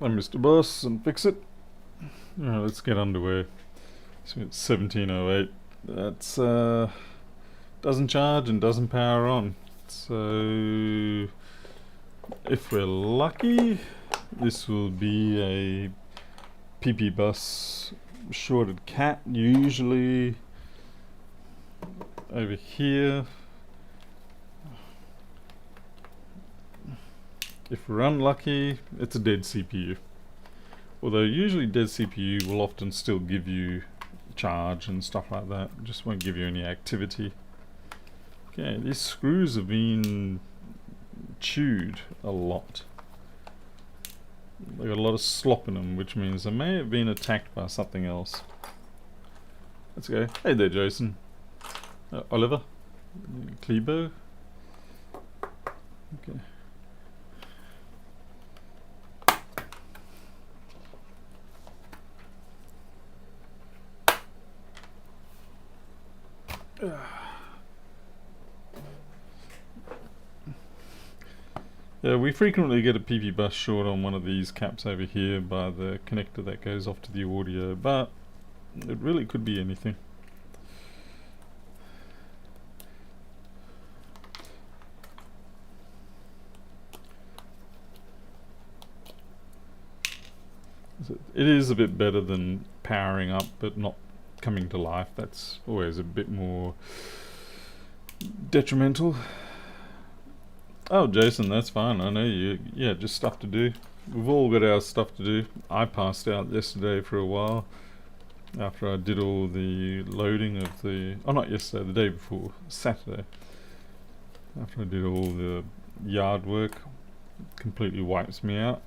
I'm Mr. Boss and fix it. Alright, let's get underway. So it's 1708. That's doesn't charge and doesn't power on. So if we're lucky, this will be a PP bus shorted cat, usually over here. If we're unlucky, it's a dead CPU. Although usually dead CPU will often still give you charge and stuff like that, just won't give you any activity. Okay, these screws have been chewed a lot. They got a lot of slop in them, which means they may have been attacked by something else. Let's go. Hey there, Jason. Oliver? Klebo? Okay. Yeah, we frequently get a PP bus short on one of these caps over here by the connector that goes off to the audio, but it really could be anything. It is a bit better than powering up but not coming to life. That's always a bit more detrimental. Oh, Jason, that's fine. I know you. Yeah, just stuff to do. We've all got our stuff to do. I passed out yesterday for a while after I did all the loading of the... Oh, not yesterday, the day before. Saturday. After I did all the yard work. Completely wipes me out.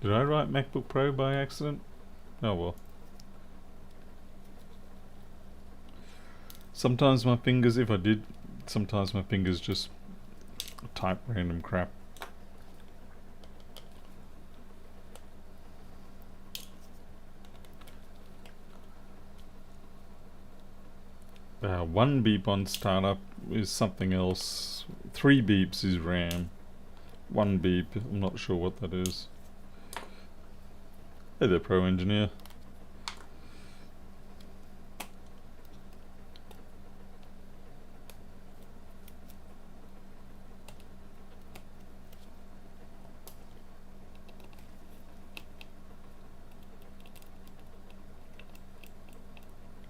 Did I write MacBook Pro by accident? Oh well. Sometimes my fingers, if I did, sometimes my fingers just type random crap. One beep on startup is something else. 3 beeps is RAM. 1 beep, I'm not sure what that is. Hey there, Pro Engineer.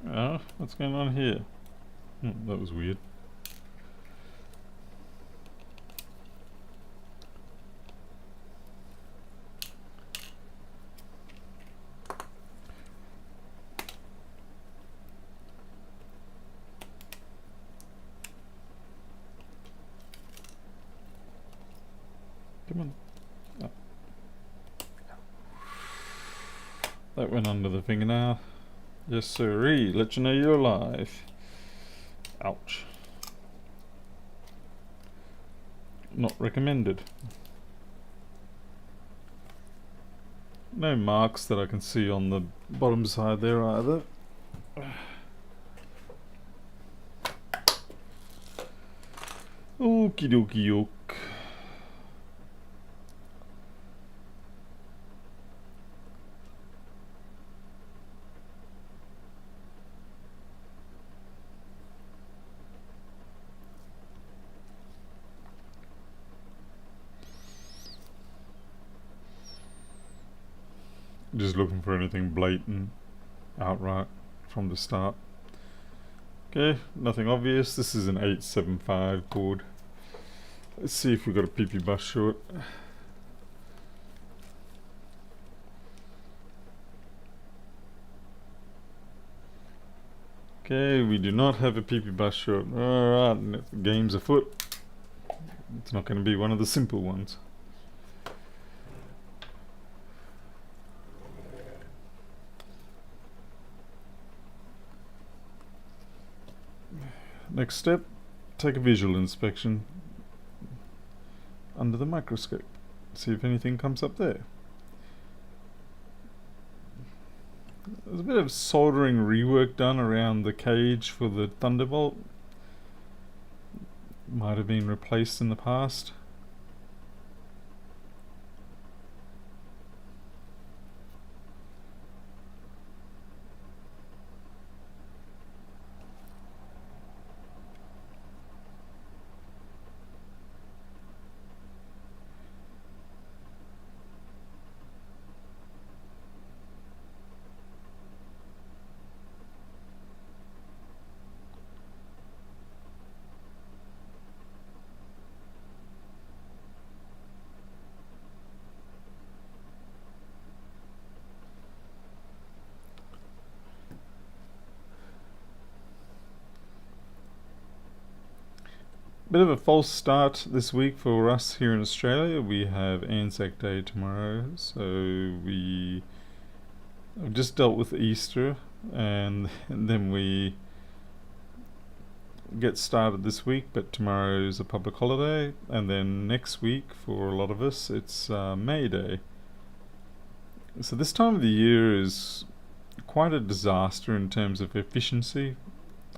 Oh, what's going on here? That was weird. Come on. Oh. That went under the fingernail. Yes, sirree. Let you know you're alive. Ouch. Not recommended. No marks that I can see on the bottom side there either. Okie dokie yoke. Just looking for anything blatant, outright, from the start. Okay, nothing obvious. This is an 875 board. Let's see if we got a PP bus short. Okay, we do not have a PP bus short. Alright, game's afoot. It's not going to be one of the simple ones. Next step, take a visual inspection under the microscope. See if anything comes up there. There's a bit of soldering rework done around the cage for the Thunderbolt. Might have been replaced in the past. Bit of a false start this week for us here in Australia. We have Anzac Day tomorrow, so we have just dealt with Easter, and then we get started this week. But tomorrow is a public holiday, and then next week for a lot of us it's May Day. So this time of the year is quite a disaster in terms of efficiency.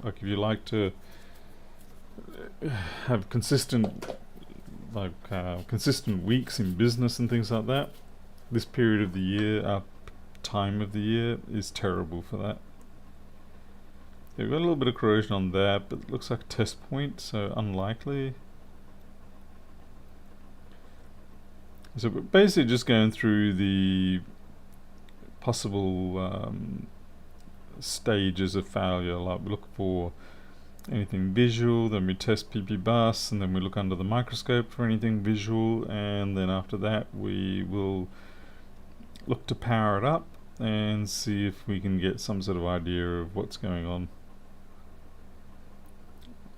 Like if you like to have consistent weeks in business and things like that, this period of the year, time of the year, is terrible for that. Yeah, we've got a little bit of corrosion on that, but it looks like a test point, so unlikely. So we're basically just going through the possible stages of failure. Like we look for anything visual, then we test PP bus, and then we look under the microscope for anything visual, and then after that we will look to power it up and see if we can get some sort of idea of what's going on.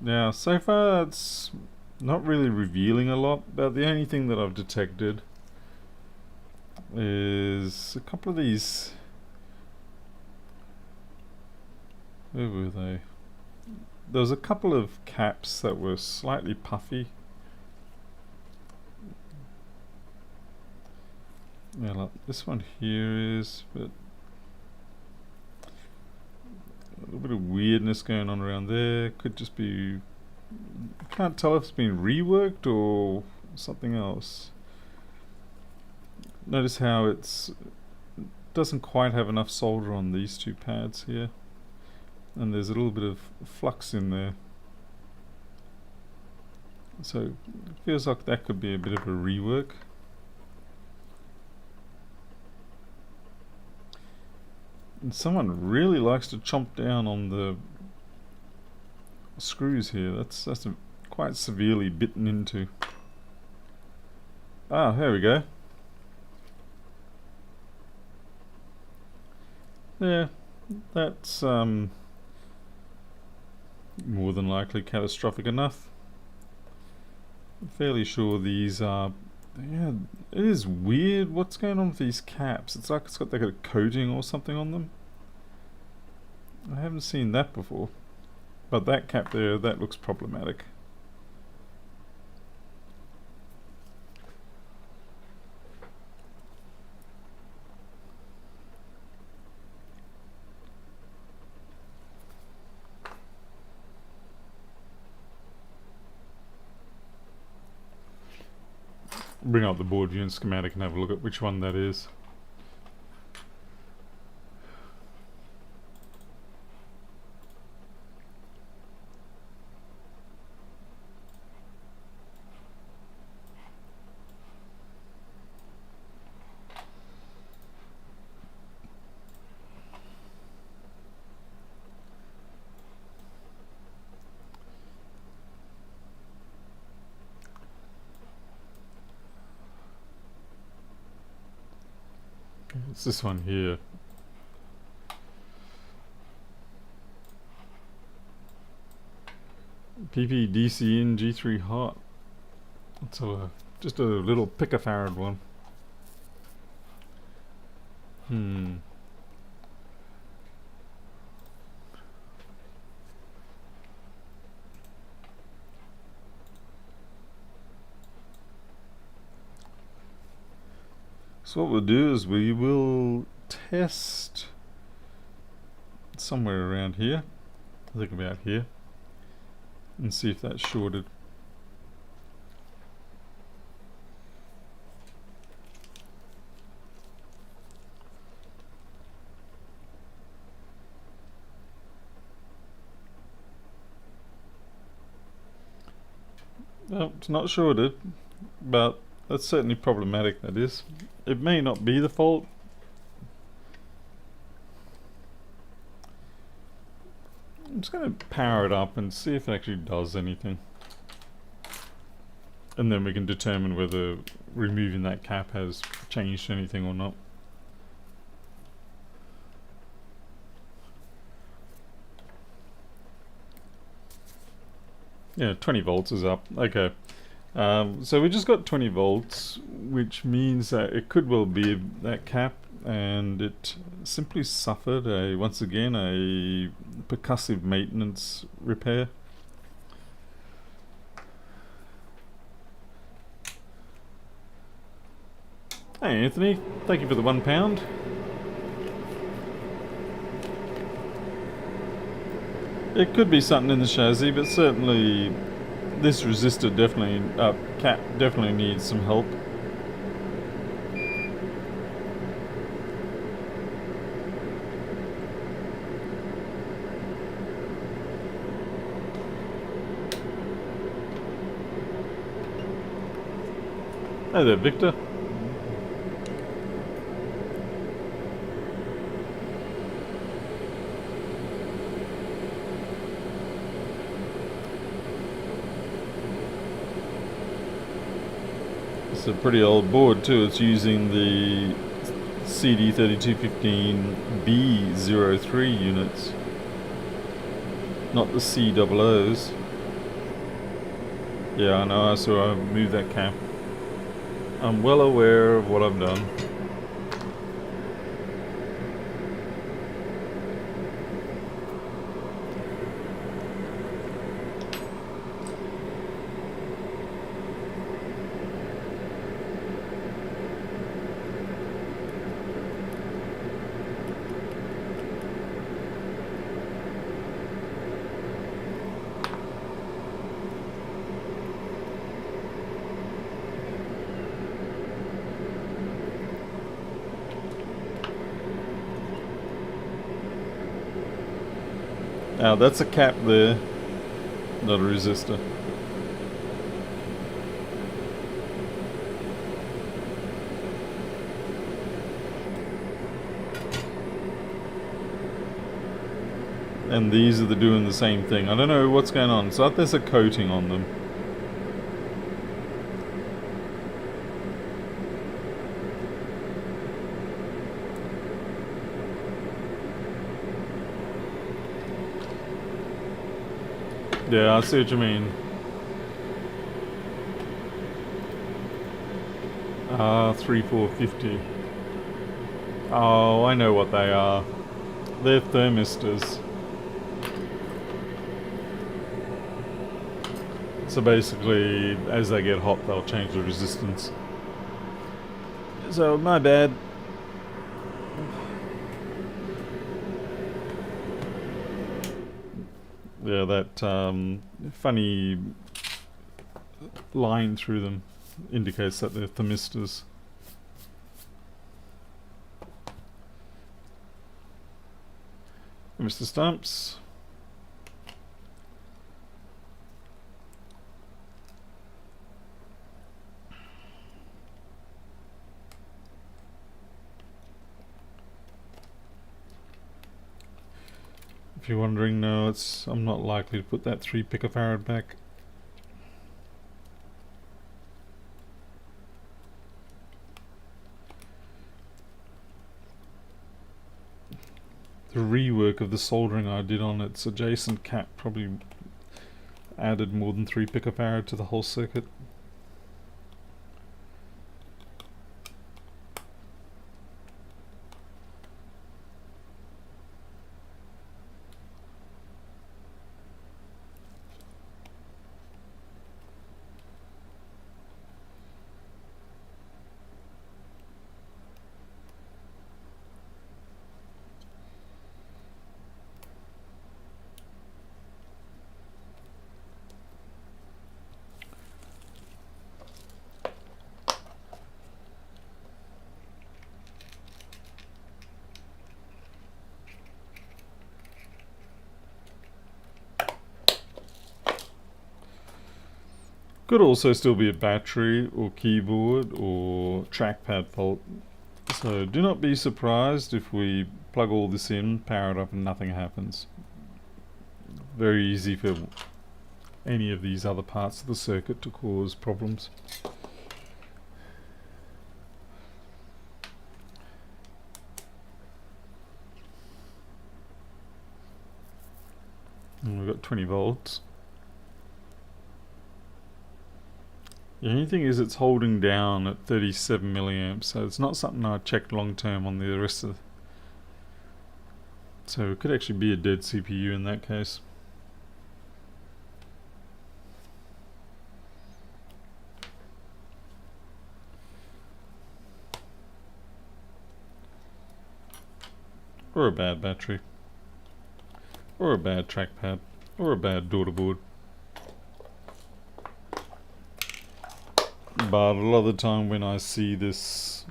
Now, so far it's not really revealing a lot, but the only thing that I've detected is a couple of these. Where were they? There was a couple of caps that were slightly puffy. Yeah, like this one here is, but a little bit of weirdness going on around there. Could just be, can't tell if it's been reworked or something else. Notice how it's doesn't quite have enough solder on these two pads here, and there's a little bit of flux in there, so it feels like that could be a bit of a rework. And someone really likes to chomp down on the screws here. That's quite severely bitten into. Ah, there we go. Yeah, that's more than likely catastrophic enough. I'm fairly sure these are. Yeah, it is weird what's going on with these caps. It's like it's got like a coating or something on them. I haven't seen that before. But that cap there, that looks problematic. Bring up the board view and schematic and have a look at which one that is. It's this one here. PPDC in G3 hot. It's just a little picofarad one. So what we'll do is we will test somewhere around here. I think about here. And see if that's shorted. Well, it's not shorted, but that's certainly problematic, that is. It may not be the fault. I'm just going to power it up and see if it actually does anything. And then we can determine whether removing that cap has changed anything or not. Yeah, 20 volts is up. Okay. So we just got 20 volts, which means that it could well be that cap, and it simply suffered once again a percussive maintenance repair. Hey Anthony, thank you for the £1. It could be something in the chassis, but certainly this resistor cap definitely needs some help. Hey there, Victor. It's a pretty old board too. It's using the CD3215B03 units, not the COOs. Yeah, I know, so I moved that cap. I'm well aware of what I've done. Now that's a cap there, not a resistor. And these are doing the same thing. I don't know what's going on. So there's a coating on them. Yeah, I see what you mean. 3450. Oh, I know what they are. They're thermistors. So basically, as they get hot, they'll change the resistance. So, my bad. Yeah, that funny line through them indicates that they're thermistors. Mr. Stumps. If you're wondering, no, I'm not likely to put that 3 picofarad back. The rework of the soldering I did on its adjacent cap probably added more than 3 picofarad to the whole circuit. Could also still be a battery or keyboard or trackpad fault. So do not be surprised if we plug all this in, power it up, and nothing happens. Very easy for any of these other parts of the circuit to cause problems. And we've got 20 volts. The only thing is it's holding down at 37 milliamps, so it's not something I checked long term on the rest of. So it could actually be a dead CPU in that case. Or a bad battery. Or a bad trackpad. Or a bad daughter board. But a lot of the time when I see this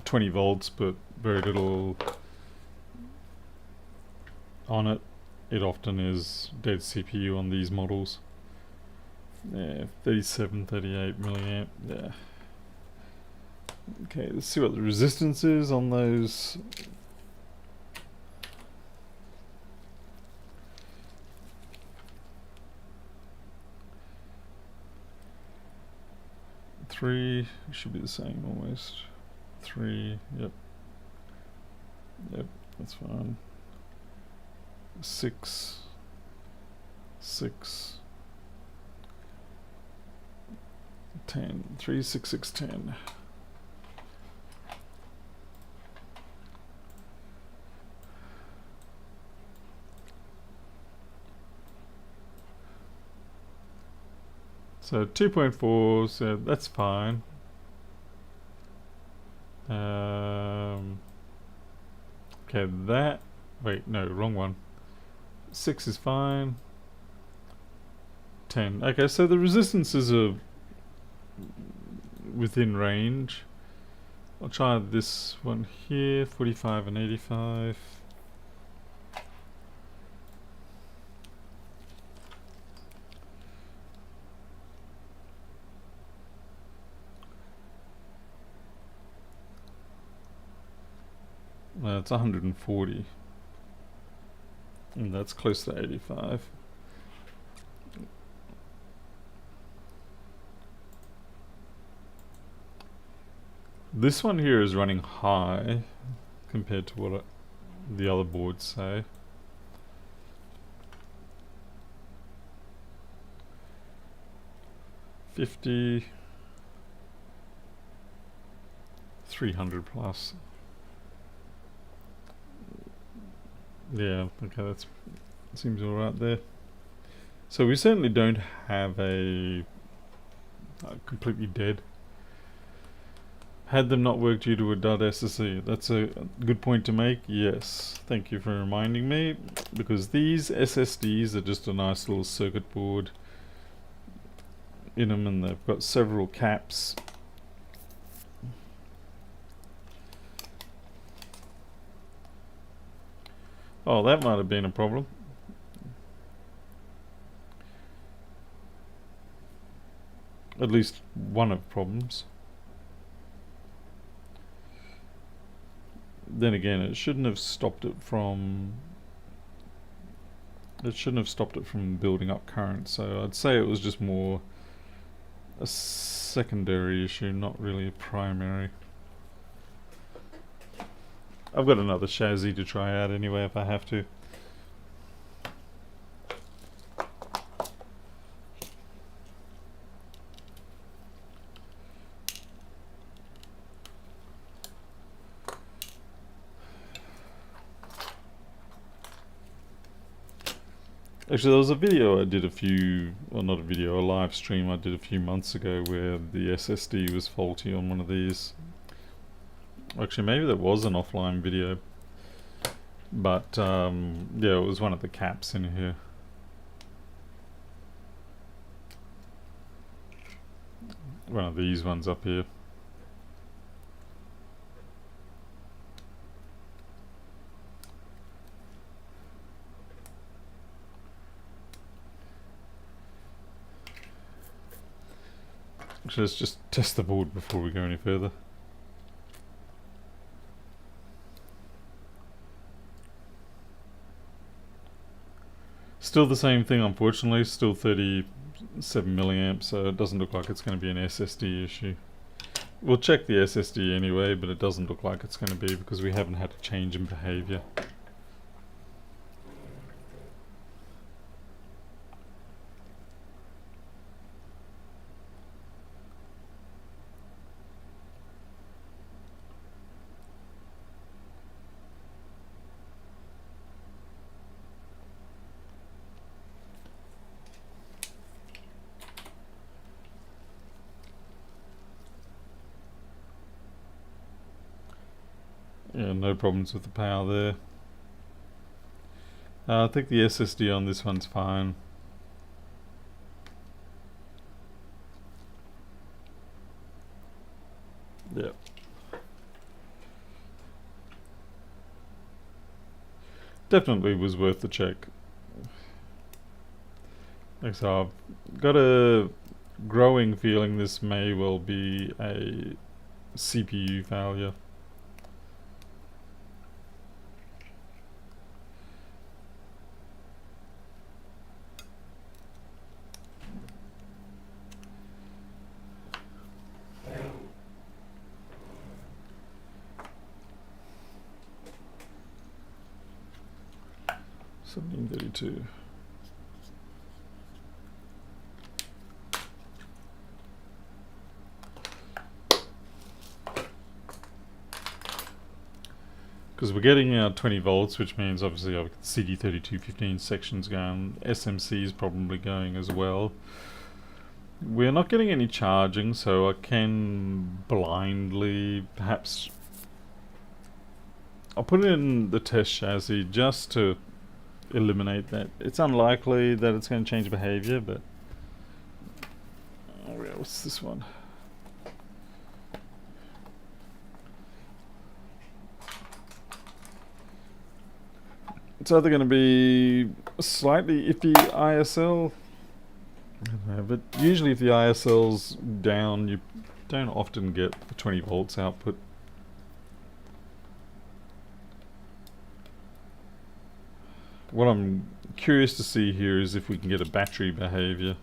20 volts but very little on it, it often is dead CPU on these models. Yeah, 37, 38 milliamp, yeah. Okay, let's see what the resistance is on those. Three should be the same almost. 3, yep. Yep, that's fine. 6, 6, 10, 3, 6, 6, 10. So 2.4, so that's fine. Okay, that, wait, no, wrong one. 6 is fine. 10. Okay, so the resistances are within range. I'll try this one here, 45 and 85. It's 140. And that's close to 85. This one here is running high compared to what the other boards say. $50, 300 plus. Yeah, okay, that seems alright there. So we certainly don't have a completely dead. Had them not worked due to a dud SSD? That's a good point to make, yes. Thank you for reminding me, because these SSDs are just a nice little circuit board in them, and they've got several caps. Oh, that might have been a problem. At least one of problems. Then again, it shouldn't have stopped it from building up current, so I'd say it was just more a secondary issue, not really a primary. I've got another chassis to try out anyway if I have to. Actually, there was a video I did not a video, a live stream I did a few months ago where the SSD was faulty on one of these. Actually, maybe there was an offline video, but yeah, it was one of the caps in here. One of these ones up here. Actually, let's just test the board before we go any further. Still the same thing, unfortunately. Still 37 milliamps, so it doesn't look like it's going to be an SSD issue. We'll check the SSD anyway, but it doesn't look like it's going to be because we haven't had a change in behavior. Yeah, no problems with the power there. I think the SSD on this one's fine. Yep. Definitely was worth the check. So I've got a growing feeling this may well be a CPU failure. $1732. Because we're getting 20 volts, which means obviously I've got the CD3215 sections going. SMC is probably going as well. We're not getting any charging, so I can blindly perhaps... I'll put it in the test chassis just to eliminate that. It's unlikely that it's going to change behavior, but... Oh yeah, what's this one? It's either going to be a slightly iffy ISL, I don't know, but usually if the ISL's down, you don't often get the 20 volts output. What I'm curious to see here is if we can get a battery behavior.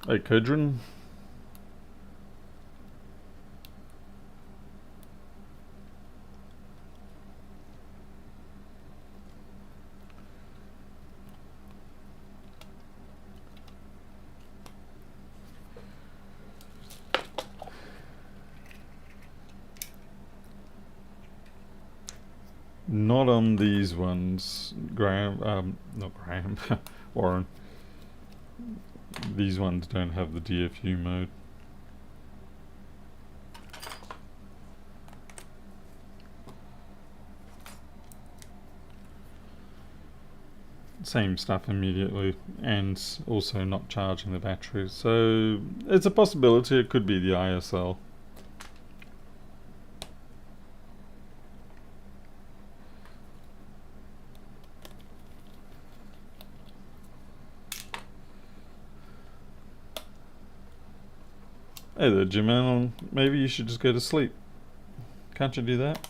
Hey, Kodrin. Not on these ones, Graham, not Graham, Warren. These ones don't have the DFU mode. Same stuff immediately, and also not charging the battery. So it's a possibility it could be the ISL. Hey there, Jim. Maybe you should just go to sleep. Can't you do that?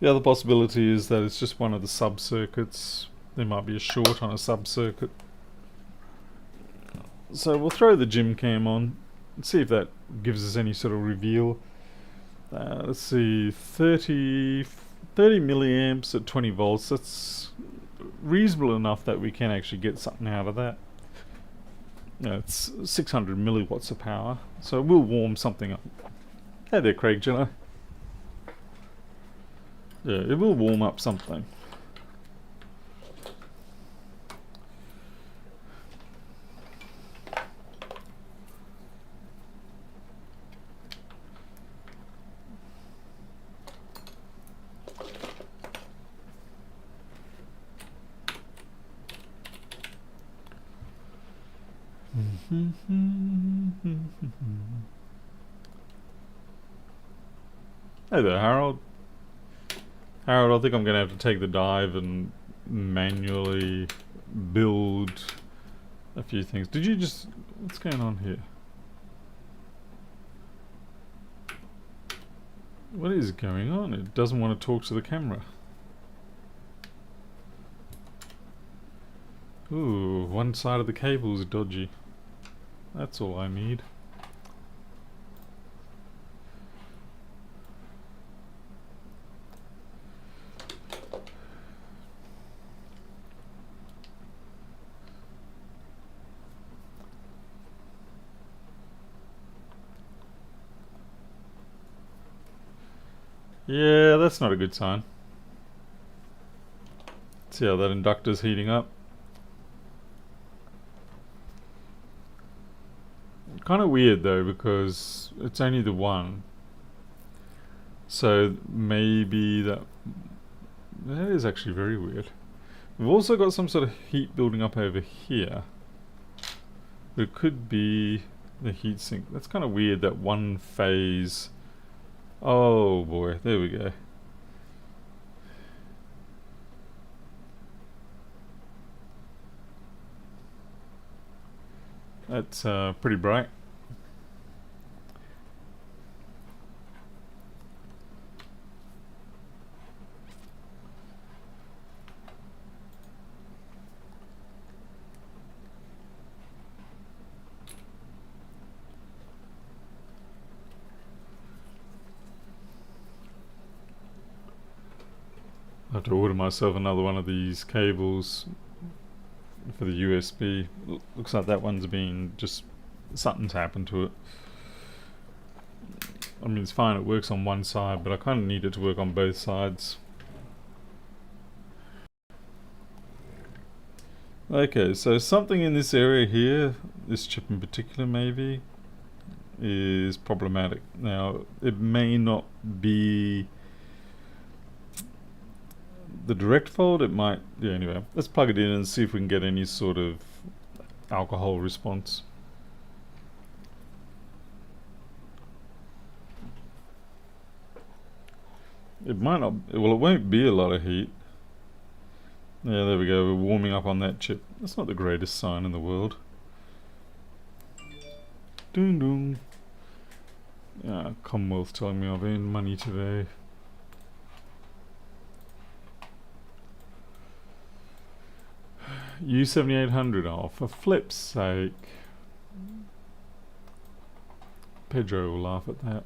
The other possibility is that it's just one of the sub-circuits. There might be a short on a sub-circuit. So we'll throw the gym cam on and see if that gives us any sort of reveal. Let's see, 30 milliamps at 20 volts. That's reasonable enough that we can actually get something out of that. It's 600 milliwatts of power, so we'll warm something up. Hey there, Craig Jenner. Yeah, it will warm up something. Hey there, Harold. Harold, I think I'm going to have to take the dive and manually build a few things. Did you just... What's going on here? What is going on? It doesn't want to talk to the camera. Ooh, one side of the cable is dodgy. That's all I need. Yeah, that's not a good sign. See how that inductor's heating up? Kind of weird though, because it's only the one. So maybe that is actually very weird. We've also got some sort of heat building up over here. It could be the heatsink. That's kind of weird, that one phase. Oh boy, there we go. That's pretty bright. I have to order myself another one of these cables for the USB. Looks like that one's been just... something's happened to it. I mean, it's fine, it works on one side, but I kind of need it to work on both sides. Okay, so something in this area here, this chip in particular maybe, is problematic. Now, it may not be the direct fault, it might... yeah, anyway, let's plug it in and see if we can get any sort of alcohol response. It might not... well, it won't be a lot of heat. Yeah, there we go, we're warming up on that chip. That's not the greatest sign in the world. Doom doom. Yeah, Commonwealth telling me I've earned money today. U7800, oh, for flip's sake. Pedro will laugh at that.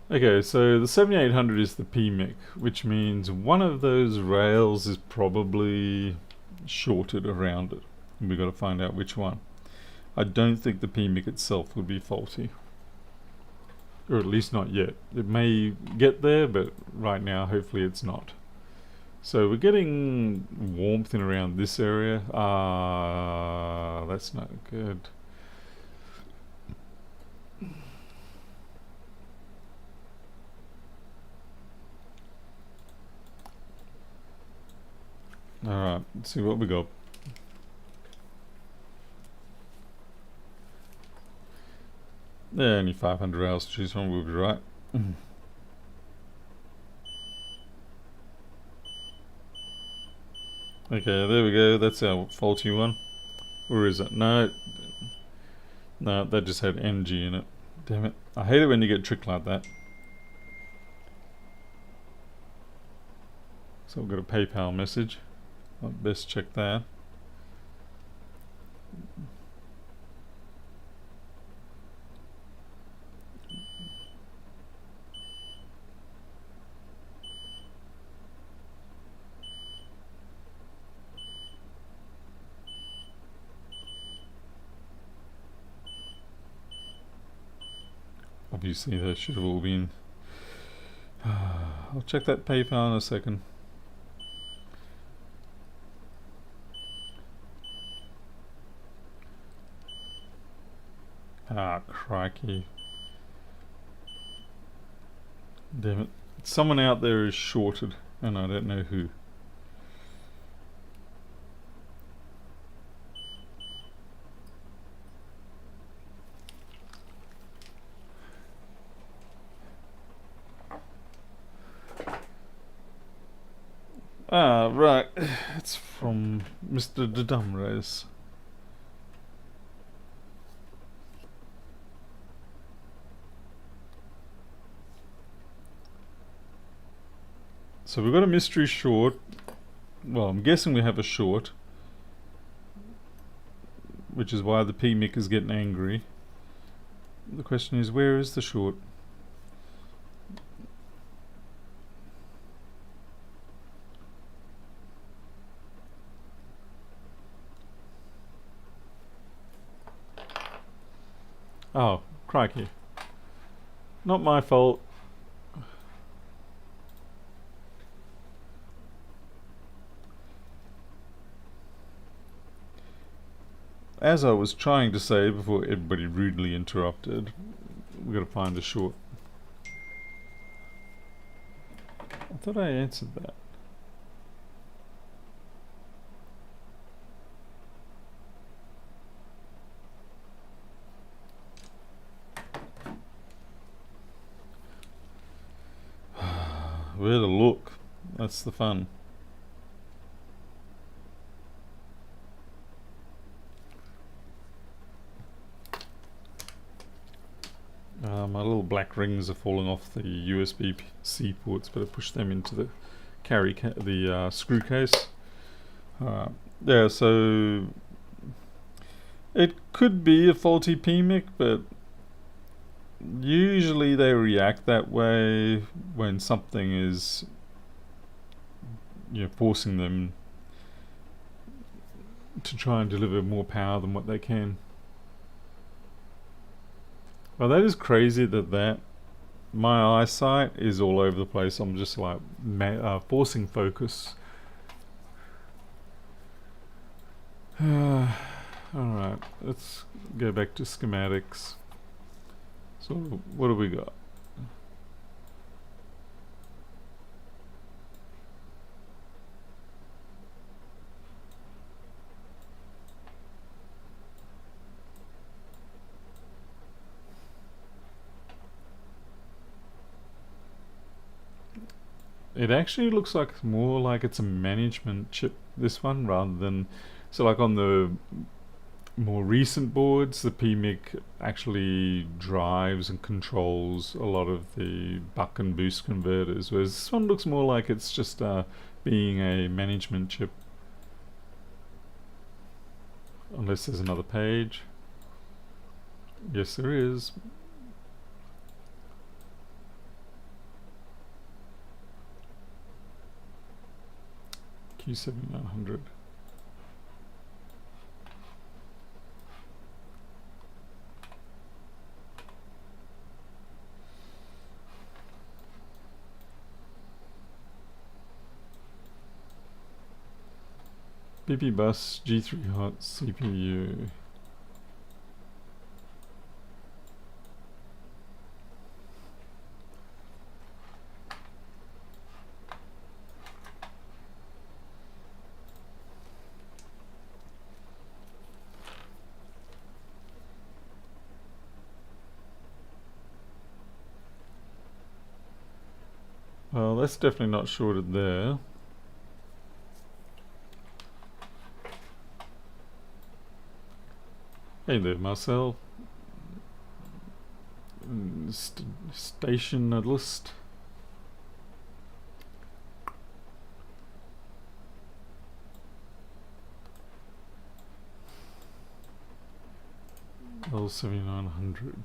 Okay, so the 7800 is the PMIC, which means one of those rails is probably shorted around it. And we've got to find out which one. I don't think the PMIC itself would be faulty. Or at least not yet. It may get there, but right now hopefully it's not. So we're getting warmth in around this area. Ah, that's not good. Alright, let's see what we got. Yeah, only 500 hours to choose from, we'll be right. Okay, there we go, that's our faulty one. Or is it? No, that just had MG in it. Damn it. I hate it when you get tricked like that. So we've got a PayPal message. I'd best check that. Obviously those should have all been... I'll check that PayPal in a second. Ah, crikey. Damn it. Someone out there is shorted, and I don't know who. Ah, right. It's from Mr. Dumres. So we've got a mystery short. Well, I'm guessing we have a short, which is why the PMIC is getting angry. The question is, where is the short? Oh, crikey. Not my fault. As I was trying to say before everybody rudely interrupted, we've got to find a short. I thought I answered that. Where to look? That's the fun. My little black rings are falling off the USB-C ports, but I push them into the screw case. Yeah, so it could be a faulty PMIC, but usually they react that way when something is, forcing them to try and deliver more power than what they can. Well, that is crazy that my eyesight is all over the place. I'm just like forcing focus. Alright, let's go back to schematics. So what do we got? It actually looks like more like it's a management chip, this one, rather than, so like on the more recent boards, the PMIC actually drives and controls a lot of the buck and boost converters, whereas this one looks more like it's just being a management chip. Unless there's another page. Yes, there is. Q7900. BP bus G3 hot CPU. Well, that's definitely not shorted there. Hey there, Marcel. Station list. L7900.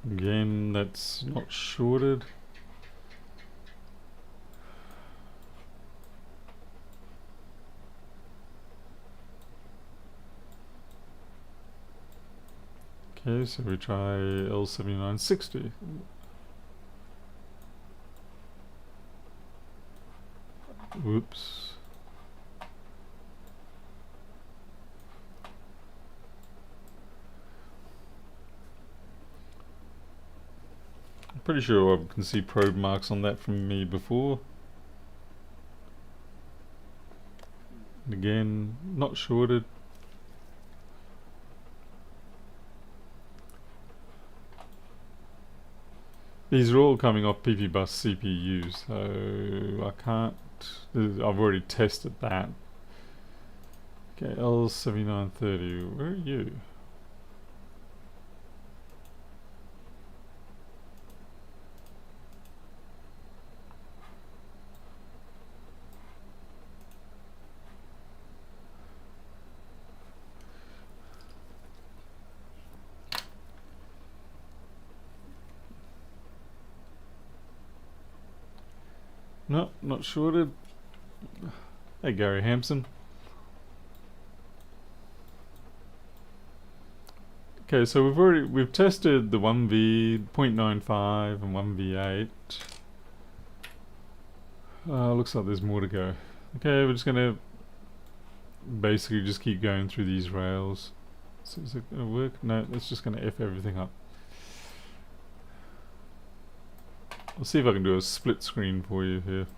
Again, that's not shorted. Okay, so we try L7960. Whoops. I'm pretty sure I can see probe marks on that from me before. And again, not shorted. These are all coming off PP bus CPU, so I can't. I've already tested that. Okay, L7930. Where are you? No, not shorted. Hey, Gary Hampson. Okay, so we've tested the 1V, 0.95 and 1V8. Looks like there's more to go. Okay, we're just gonna basically just keep going through these rails. So is it gonna work? No, it's just gonna F everything up. I'll see if I can do a split screen for you here.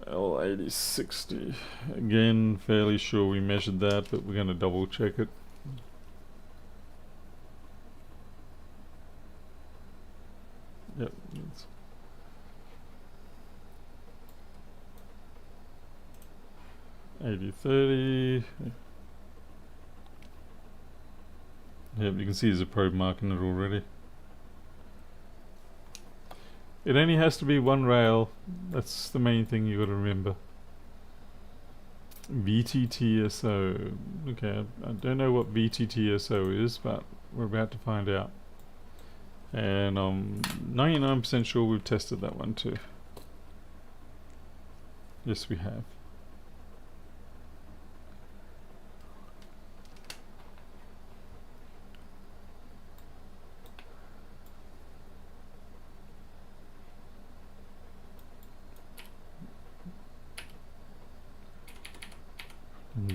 L8060. Again, fairly sure we measured that, but we're going to double check it. Yep. 8030. Yep, you can see there's a probe mark in it already. It only has to be one rail. That's the main thing you got to remember. VTTSO. Okay, I don't know what VTTSO is, but we're about to find out. And I'm 99% sure we've tested that one too. Yes, we have.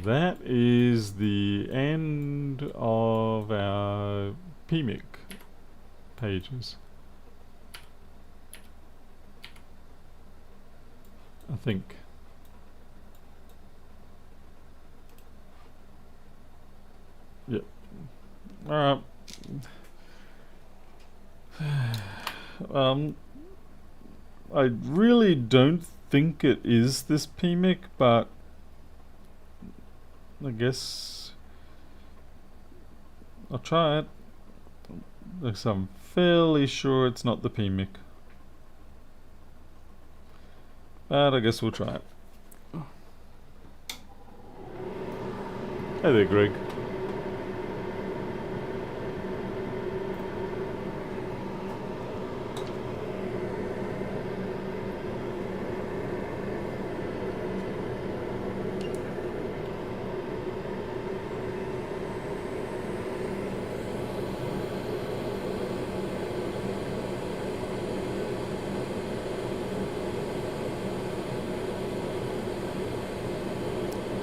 That is the end of our PMIC pages. I think. Yep. Alright. I really don't think it is this PMIC, but I guess I'll try it. Because I'm fairly sure it's not the PMIC. But I guess we'll try it. Hey there, Greg.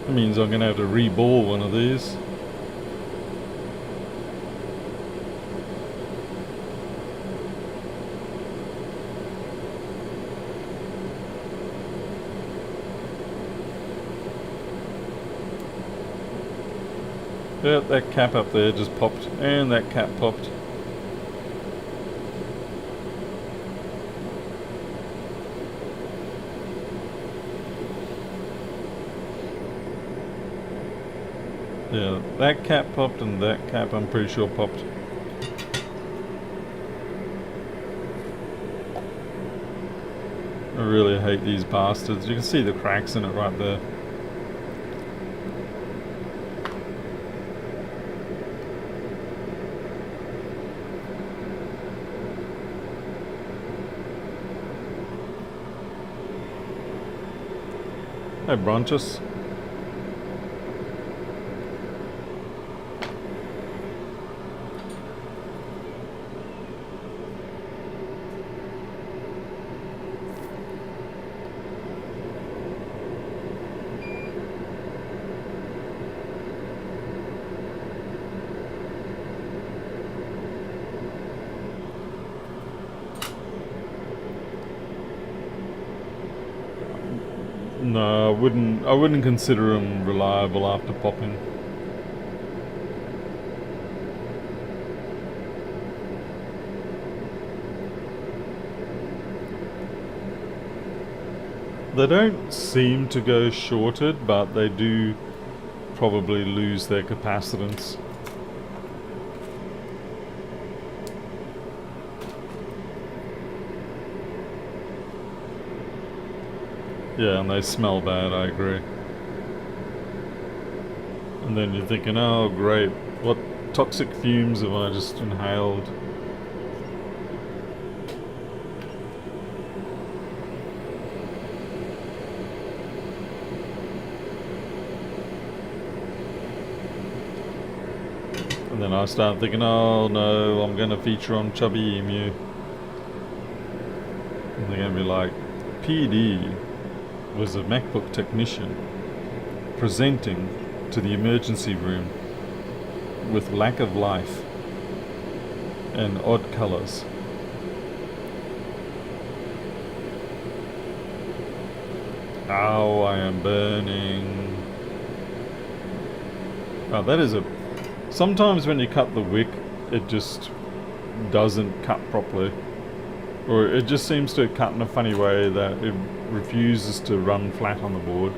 That means I'm going to have to re-ball one of these. Yep, that cap up there just popped, and that cap popped. Yeah, that cap popped and that cap I'm pretty sure popped. I really hate these bastards. You can see the cracks in it right there. Hey, Bronchus. No, I wouldn't consider them reliable after popping. They don't seem to go shorted, but they do probably lose their capacitance. Yeah, and they smell bad, I agree. And then you're thinking, oh great, what toxic fumes have I just inhaled? And then I start thinking, oh no, I'm going to feature on Chubby Emu. And they're going to be like, PD was a MacBook technician presenting to the emergency room with lack of life and odd colours. Ow, I am burning. Oh, that is a... Sometimes when you cut the wick, it just doesn't cut properly. Or it just seems to cut in a funny way that it refuses to run flat on the board.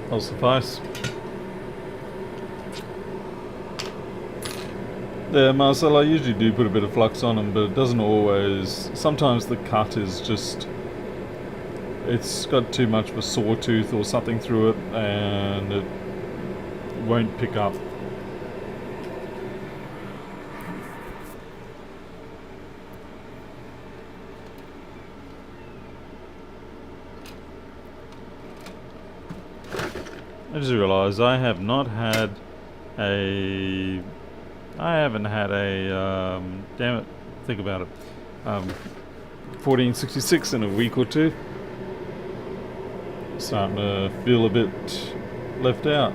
That'll suffice. Yeah, Marcel, I usually do put a bit of flux on them, but it doesn't always. Sometimes the cut is just... It's got too much of a sawtooth or something through it, and it won't pick up. I just realised I haven't had a, damn it, think about it, 1466 in a week or two. Starting to feel a bit left out.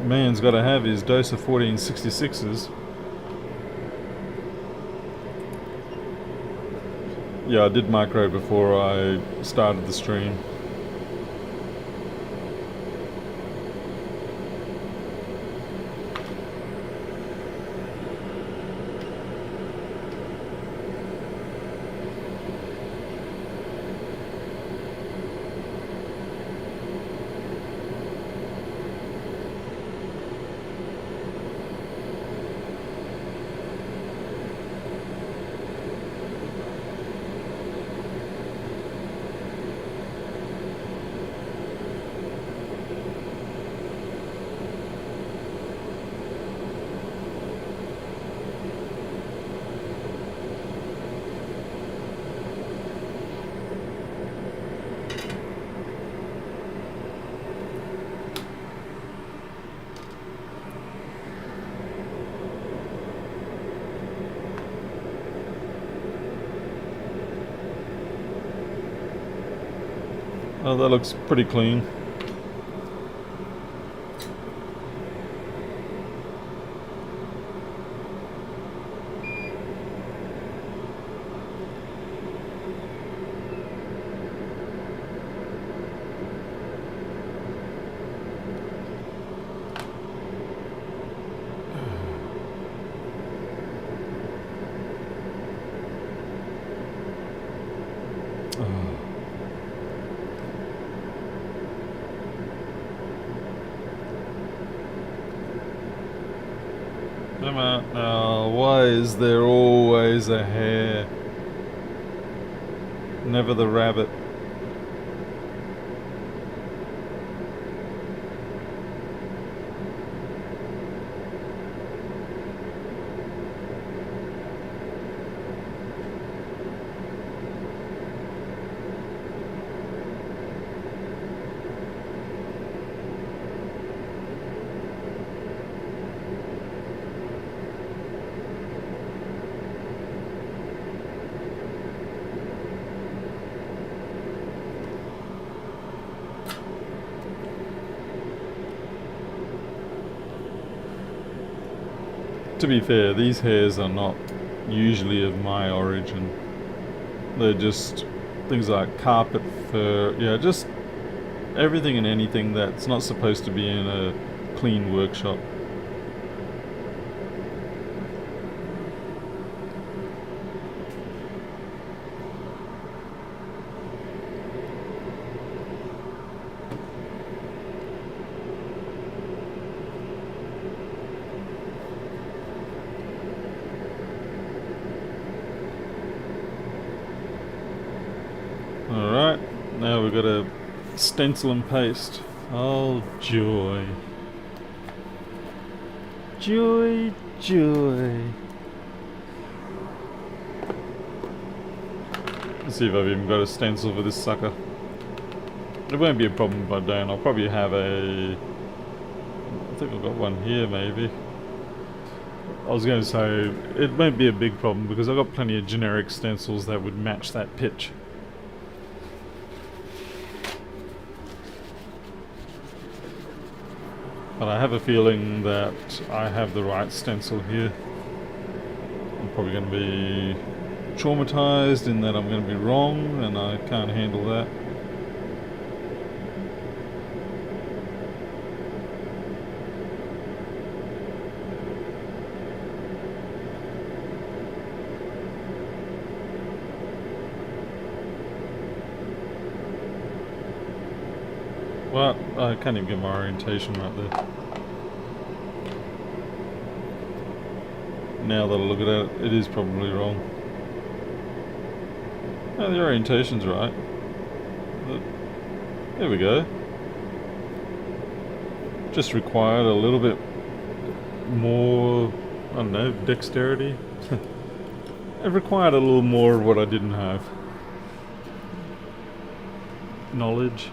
Man's got to have his dose of 1466s. Yeah, I did micro before I started the stream. Oh, that looks pretty clean. Come out now. Why is there always a hare? Never the rabbit. To be fair, these hairs are not usually of my origin. They're just things like carpet, fur, yeah, just everything and anything that's not supposed to be in a clean workshop. Alright, now we've got to stencil and paste. Oh, joy. Joy, joy. Let's see if I've even got a stencil for this sucker. It won't be a problem if I don't. I'll probably have I think I've got one here maybe. I was going to say, it won't be a big problem because I've got plenty of generic stencils that would match that pitch. But I have a feeling that I have the right stencil here. I'm probably going to be traumatized in that I'm going to be wrong and I can't handle that. Well, I can't even get my orientation right there. Now that I look at it, it is probably wrong. No, the orientation's right. But there we go. Just required a little bit more, I don't know, dexterity. It required a little more of what I didn't have. Knowledge.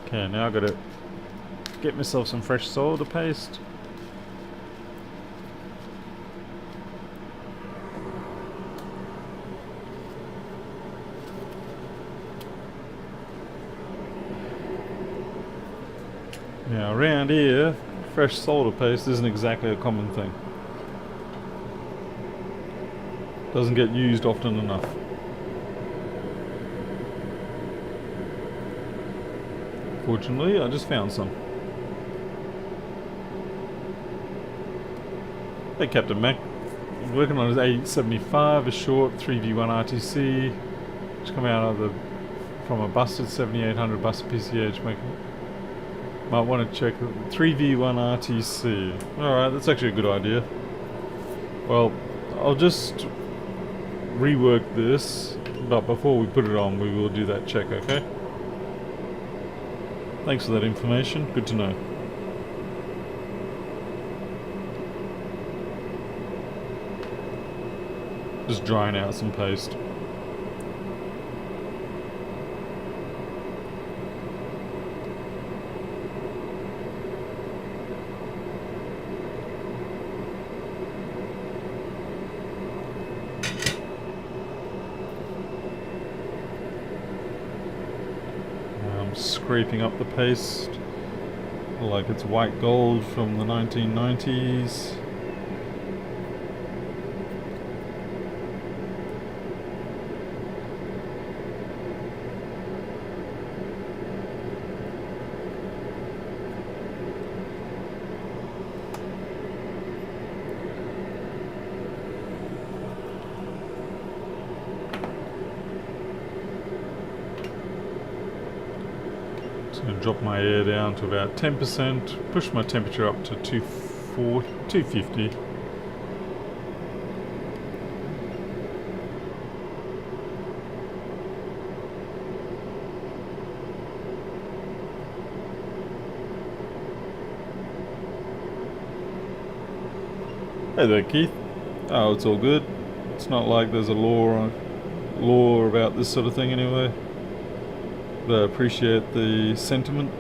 Okay, now I've got to get myself some fresh soil to paste. Now around here, fresh soil to paste isn't exactly a common thing. Doesn't get used often enough. Fortunately, I just found some. Hey Captain Mac, working on his A1708, a short 3v1 RTC, which come out of from a busted 7800 busted PCH. Might want to check the 3v1 RTC. Alright, that's actually a good idea. Well, I'll just rework this, but before we put it on, we will do that check, okay? Thanks for that information, good to know. Just drying out some paste. Scraping up the paste like it's white gold from the 1990s. Going to drop my air down to about 10%, push my temperature up to 250. Hey there, Keith. Oh, it's all good. It's not like there's a law about this sort of thing anyway. But I appreciate the sentiment.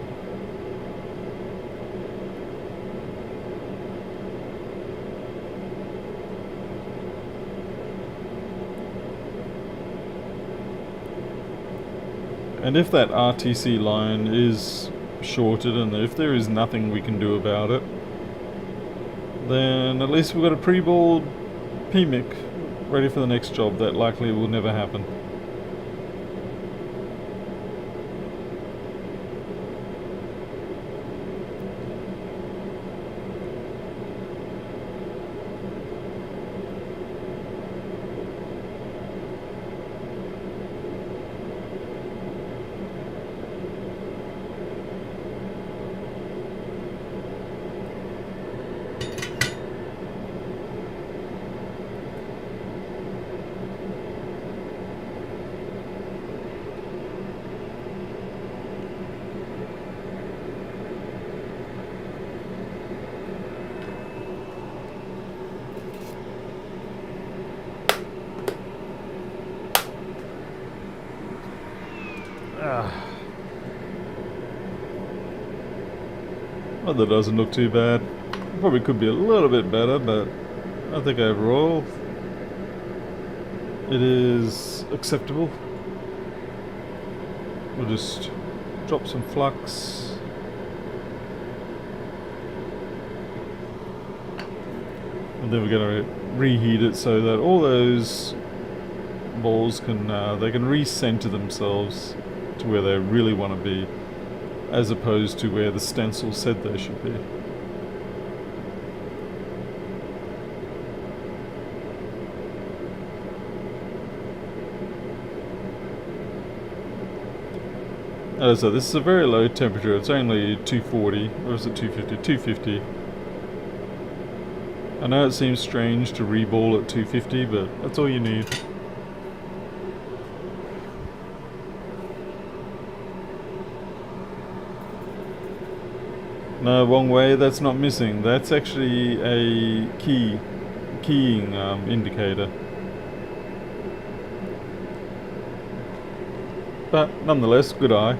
And if that RTC line is shorted, and if there is nothing we can do about it, then at least we've got a pre-balled PMIC ready for the next job that likely will never happen. Well, that doesn't look too bad. Probably could be a little bit better, but I think overall it is acceptable. We'll just drop some flux. And then we're going to reheat it so that all those balls can they can recenter themselves to where they really want to be, as opposed to where the stencil said they should be. So this is a very low temperature. It's only 240, or is it 250? 250. I know it seems strange to reball at 250, but that's all you need. No, wrong way, that's not missing. That's actually a keying indicator. But nonetheless, good eye.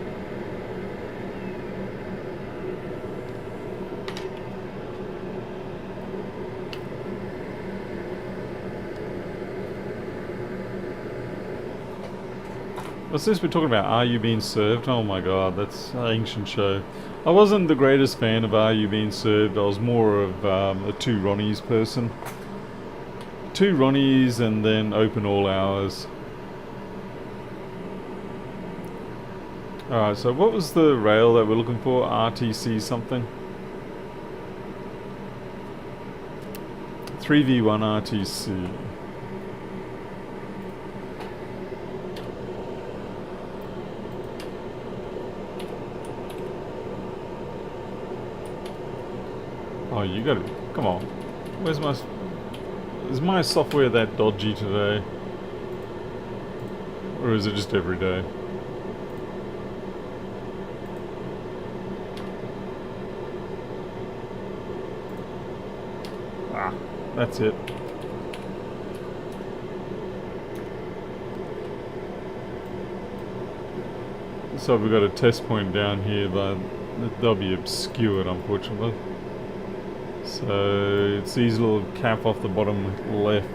What's this we're talking about? Are You Being Served? Oh my god, that's an ancient show. I wasn't the greatest fan of Are You Being Served. I was more of a Two Ronnies person. Two Ronnies and then Open All Hours. Alright, so what was the rail that we're looking for? RTC something? 3v1 RTC. Oh, you got it. Come on. Where's my... Is my software that dodgy today? Or is it just every day? Ah, that's it. So we've got a test point down here, but they'll be obscured, unfortunately. So it sees a little cap off the bottom left.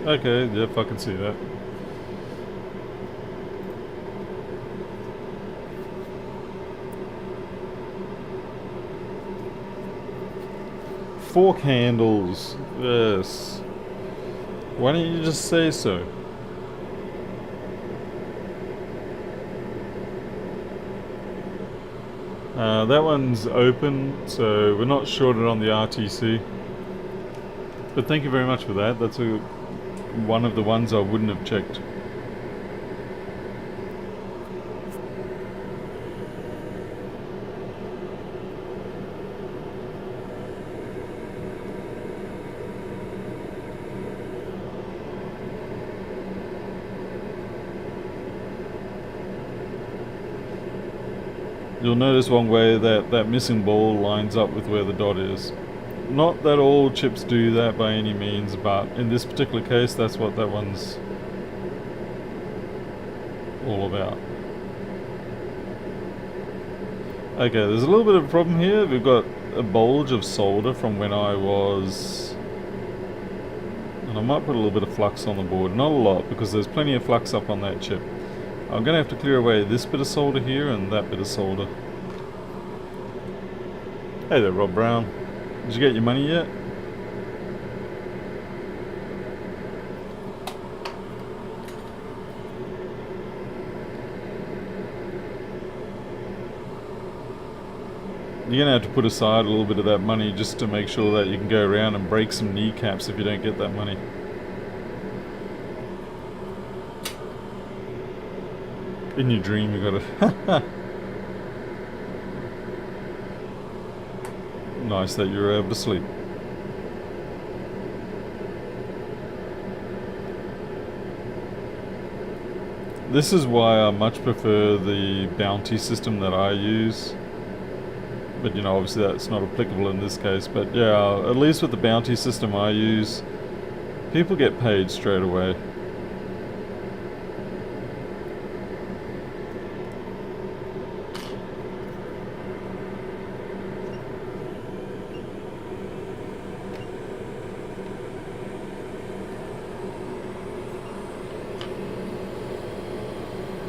Okay, yep, I can see that. Fork handles, yes. Why don't you just say so? That one's open, so we're not shorted on the RTC. But thank you very much for that. That's one of the ones I wouldn't have checked. You'll notice one way that that missing ball lines up with where the dot is. Not that all chips do that by any means, but in this particular case, that's what that one's all about. Okay, there's a little bit of a problem here. We've got a bulge of solder from when I was... And I might put a little bit of flux on the board. Not a lot, because there's plenty of flux up on that chip. I'm going to have to clear away this bit of solder here and that bit of solder. Hey there, Rob Brown. Did you get your money yet? You're gonna have to put aside a little bit of that money just to make sure that you can go around and break some kneecaps if you don't get that money. In your dream, you gotta. Nice that you were able to sleep. This is why I much prefer the bounty system that I use. But you know, obviously that's not applicable in this case. But yeah, at least with the bounty system I use, people get paid straight away.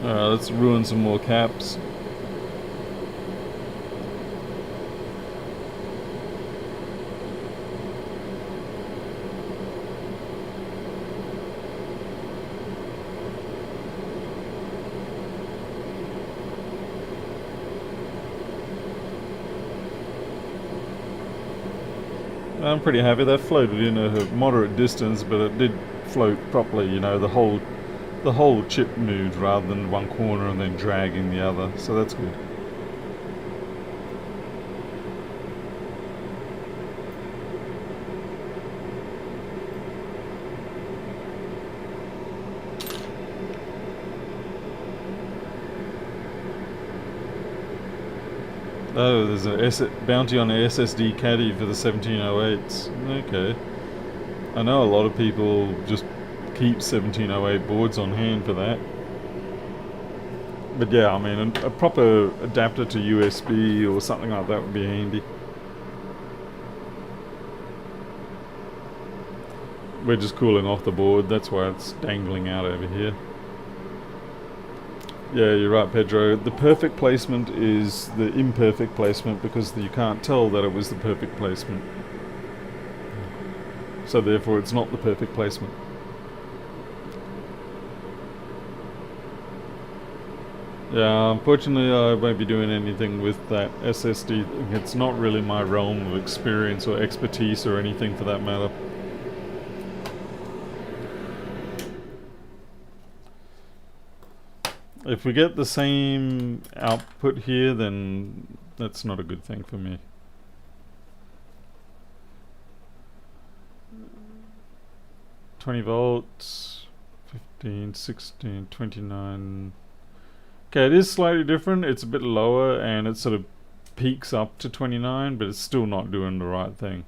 Alright, let's ruin some more caps. I'm pretty happy that floated in a moderate distance, but it did float properly. You know, the whole chip moved rather than one corner and then dragging the other. So that's good. Oh, there's a bounty on a SSD caddy for the 1708s. Okay. I know a lot of people just keep 1708 boards on hand for that. But yeah, I mean, a proper adapter to USB or something like that would be handy. We're just cooling off the board, that's why it's dangling out over here. Yeah, you're right, Pedro. The perfect placement is the imperfect placement because you can't tell that it was the perfect placement. So therefore it's not the perfect placement. Yeah, unfortunately I won't be doing anything with that SSD. It's not really my realm of experience or expertise or anything for that matter. If we get the same output here, then that's not a good thing for me. $20, 15, 16, 29. Okay, it is slightly different. It's a bit lower and it sort of peaks up to 29, but it's still not doing the right thing.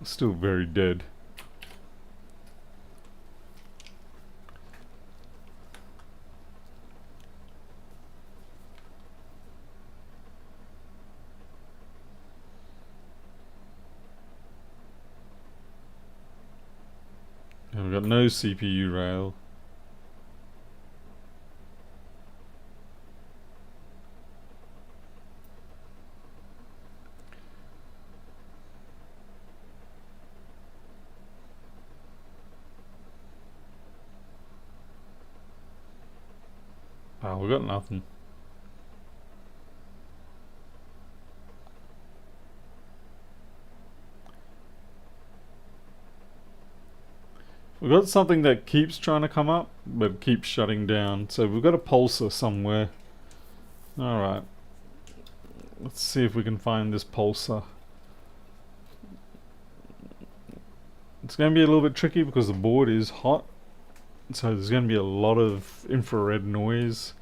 Still very dead. And we've got no CPU rail. Oh, we got nothing. We've got something that keeps trying to come up, but keeps shutting down. So we've got a pulsar somewhere. Alright. Let's see if we can find this pulsar. It's going to be a little bit tricky because the board is hot. So there's going to be a lot of infrared noise.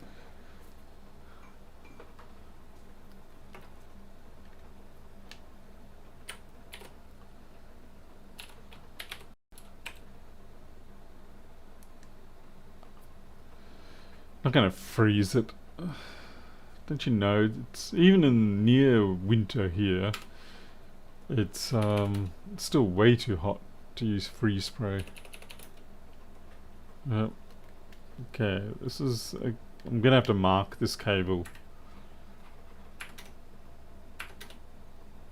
Not going to freeze it. Don't you know? It's even in near winter here. It's still way too hot to use freeze spray. Yep. Okay, this is... I'm gonna have to mark this cable.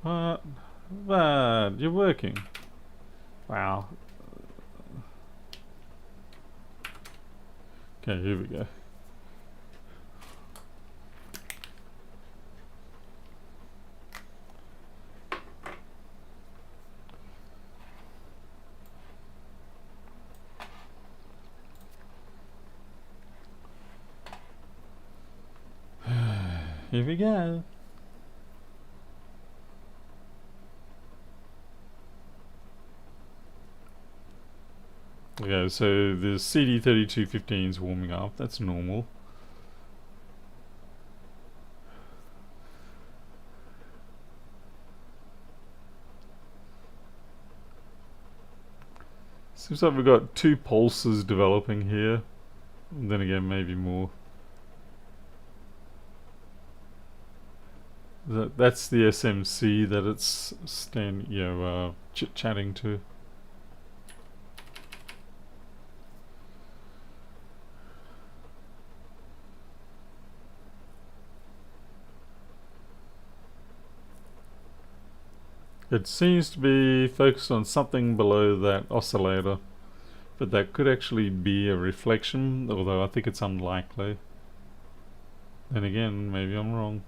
What? What? You're working. Wow. Okay, here we go. Here we go. Okay, so the CD3215 is warming up. That's normal. Seems like we've got 2 pulses developing here. And then again, maybe more. That's the SMC that it's chit-chatting to. It seems to be focused on something below that oscillator, but that could actually be a reflection, although I think it's unlikely. Then again, maybe I'm wrong.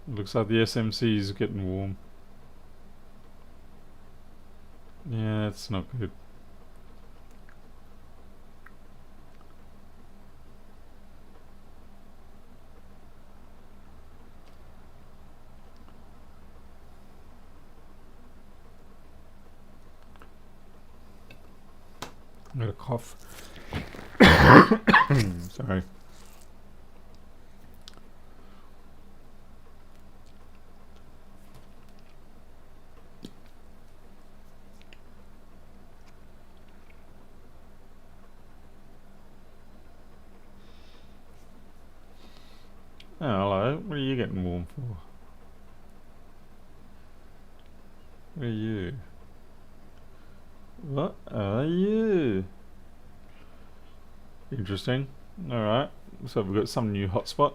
It looks like the SMC is getting warm. Yeah, it's not good. I got a cough. Sorry. Oh, hello. What are you getting warm for? What are you? What are you? Interesting. Alright. So we've got some new hotspot.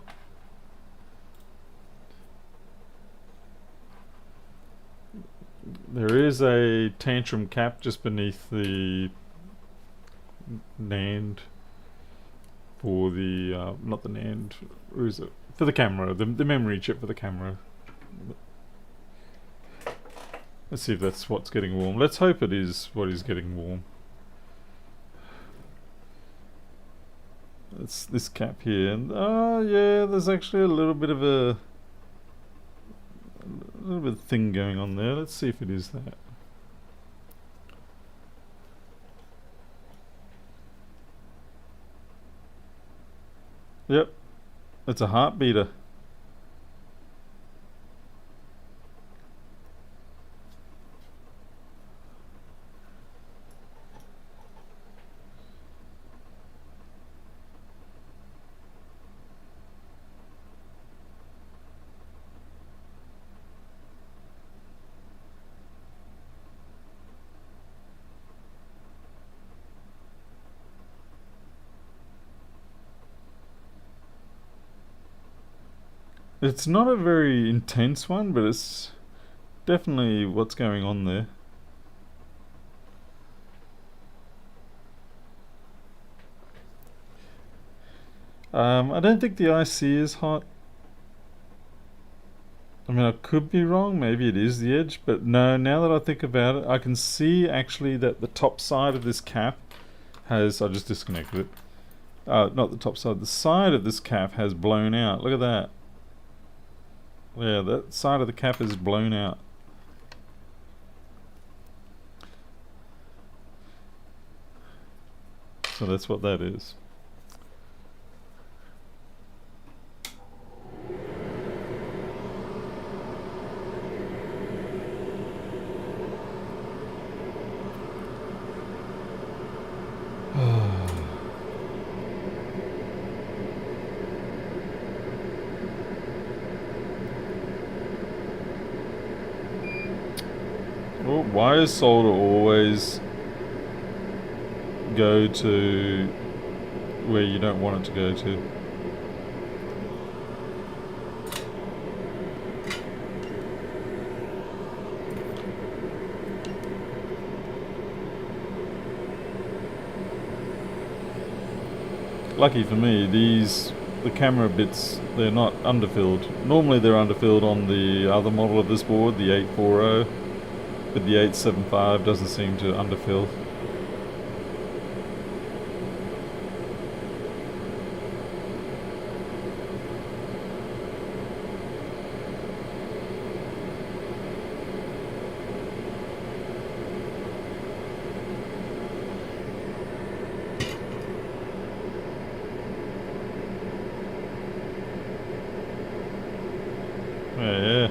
There is a tantrum cap just beneath the NAND for the not the NAND, where is it? For the camera, the memory chip for the camera. Let's see if that's what's getting warm. Let's hope it is what is getting warm. It's this cap here, and oh yeah, there's actually a little bit of thing going on there. Let's see if it is that. Yep, it's a heart beater. It's not a very intense one, but it's definitely what's going on there. I don't think the IC is hot. I mean, I could be wrong. Maybe it is the edge, but no, now that I think about it, I can see actually that the top side of this cap has... I just disconnected it. Not the top side. The side of this cap has blown out. Look at that. Yeah, that side of the cap is blown out. So that's what that is. Well, why is solder always go to where you don't want it to go to. Lucky for me, the camera bits, they're not underfilled. Normally they're underfilled on the other model of this board, the 840, but the 875 doesn't seem to underfill. Yeah.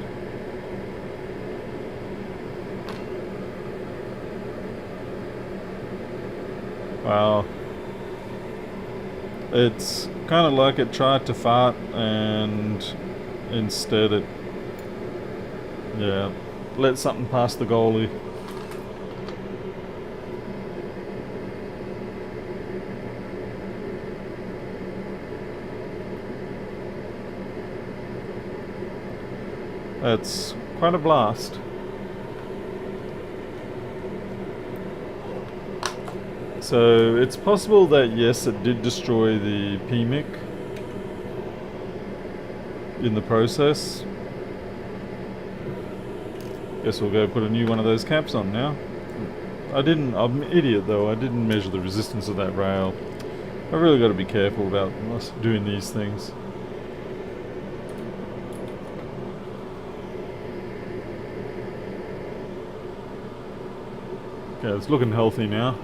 Wow. It's kind of like it tried to fart and instead it, yeah, let something past the goalie. It's quite a blast. So it's possible that yes, it did destroy the PMIC in the process. Guess we'll go put a new one of those caps on now. I'm an idiot though, I didn't measure the resistance of that rail. I've really got to be careful about doing these things. Okay, it's looking healthy now.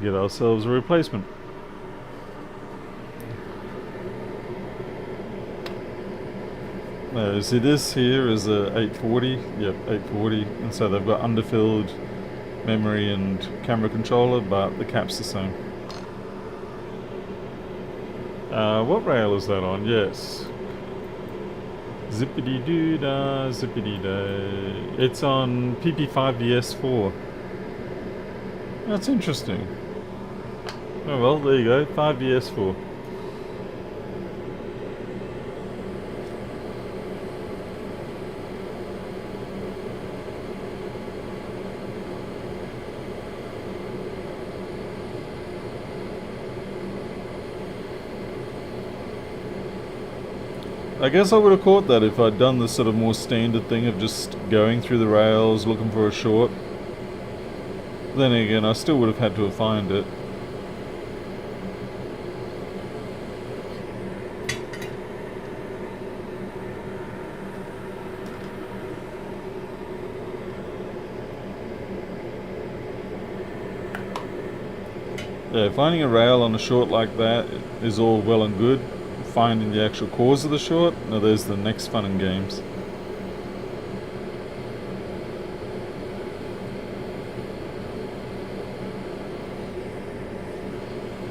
Get ourselves a replacement. See, this here is a 840. Yep, 840. And so they've got underfilled memory and camera controller, but the cap's the same. What rail is that on? Yes. Zippity doo da, zippity da. It's on PP5DS4. That's interesting. Oh well, there you go, 5DS4. I guess I would have caught that if I'd done the sort of more standard thing of just going through the rails, looking for a short. Then again, I still would have had to find it. Yeah, finding a rail on a short like that is all well and good. Finding the actual cause of the short, now there's the next fun and games.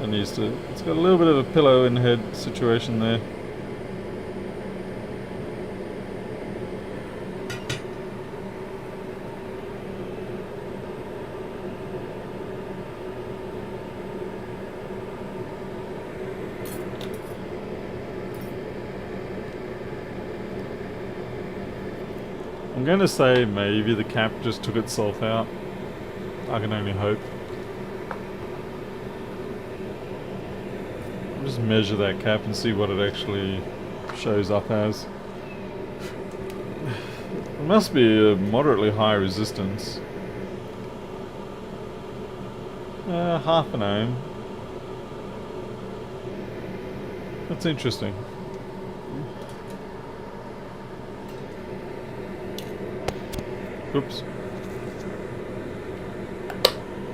And it's got a little bit of a pillow in head situation there. I'm going to say maybe the cap just took itself out. I can only hope. I'll just measure that cap and see what it actually shows up as. It must be a moderately high resistance. Half an ohm. That's interesting. Oops.